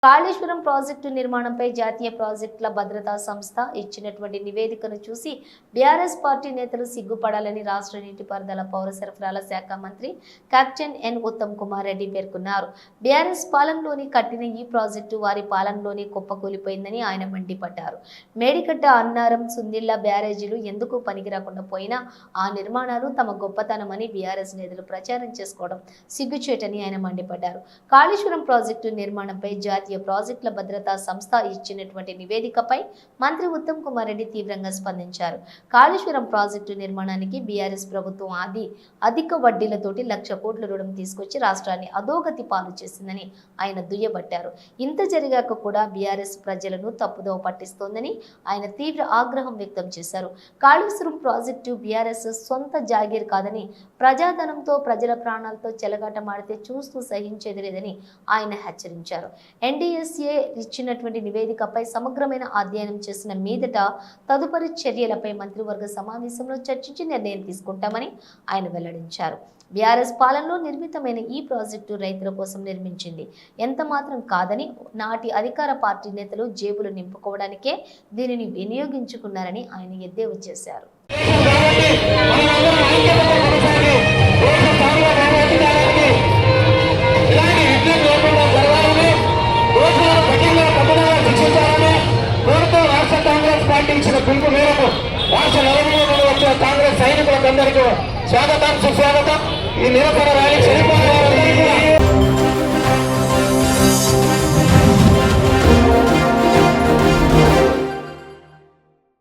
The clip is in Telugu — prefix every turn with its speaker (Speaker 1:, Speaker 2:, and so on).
Speaker 1: కాళేశ్వరం ప్రాజెక్టు నిర్మాణంపై జాతీయ ప్రాజెక్టుల భద్రతా సంస్థ ఇచ్చినటువంటి నివేదికను చూసి బీఆర్ఎస్ పార్టీ నేతలు సిగ్గుపడాలని రాష్ట్ర నీటిపారుదల పౌర సరఫరాల శాఖ మంత్రి కెప్టెన్ ఎన్ ఉత్తమ్ కుమార్ రెడ్డి పేర్కొన్నారు. బీఆర్ఎస్ పాలనలోని కట్టిన ఈ ప్రాజెక్టు వారి పాలనలోనే కుప్పకూలిపోయిందని ఆయన మండిపడ్డారు. మేడికట్ట, అన్నారం, సుందిళ్ల బ్యారేజీలు ఎందుకు పనికిరాకుండా పోయినా ఆ నిర్మాణాలు తమ గొప్పతనమని బీఆర్ఎస్ నేతలు ప్రచారం చేసుకోవడం సిగ్గుచేటని ఆయన మండిపడ్డారు. కాళేశ్వరం ప్రాజెక్టు నిర్మాణంపై జాతీయ ప్రాజెక్టుల భద్రతా సంస్థ ఇచ్చినటువంటి నివేదికపై మంత్రి ఉత్తమ్ కుమార్ రెడ్డి తీవ్రంగా స్పందించారు. కాళేశ్వరం ప్రాజెక్టు నిర్మాణానికి బీఆర్ఎస్ ప్రభుత్వం అధిక వడ్డీలతోటి 1,00,000 కోట్ల రుణం తీసుకొచ్చి రాష్ట్రాన్ని అధోగతి పాలు చేసిందని ఆయన దుయ్యబట్టారు. ఇంత జరిగాక కూడా బీఆర్ఎస్ ప్రజలను తప్పుదోవ పట్టిస్తోందని ఆయన తీవ్ర ఆగ్రహం వ్యక్తం చేశారు. కాళేశ్వరం ప్రాజెక్టు బీఆర్ఎస్ సొంత జాగీర్ కాదని, ప్రజాధనంతో ప్రజల ప్రాణాలతో చెలగాటమాడితే చూస్తూ సహించేది లేదని ఆయన హెచ్చరించారు. ఎన్డీఎస్ఏ ఇచ్చినటువంటి నివేదికపై సమగ్రమైన అధ్యయనం చేసిన మీదట తదుపరి చర్యలపై మంత్రివర్గ సమావేశంలో చర్చించి నిర్ణయం తీసుకుంటామని ఆయన వెల్లడించారు. బీఆర్ఎస్ పాలనలో నిర్మితమైన ఈ ప్రాజెక్టు రైతుల కోసం నిర్మించింది ఎంత మాత్రం కాదని, నాటి అధికార పార్టీ నేతలు జేబులు నింపుకోవడానికే దీనిని వినియోగించుకున్నారని ఆయన ఎద్దేవా చేశారు.
Speaker 2: ఇచ్చిన పిలుపు మేరకు రాష్ట్ర నలుమూల నుండి వచ్చిన కాంగ్రెస్ సైనికులందరికీ స్వాగతం, సుస్వాగతం. ఈ నిరసన ర్యాలీ చనిపోయిన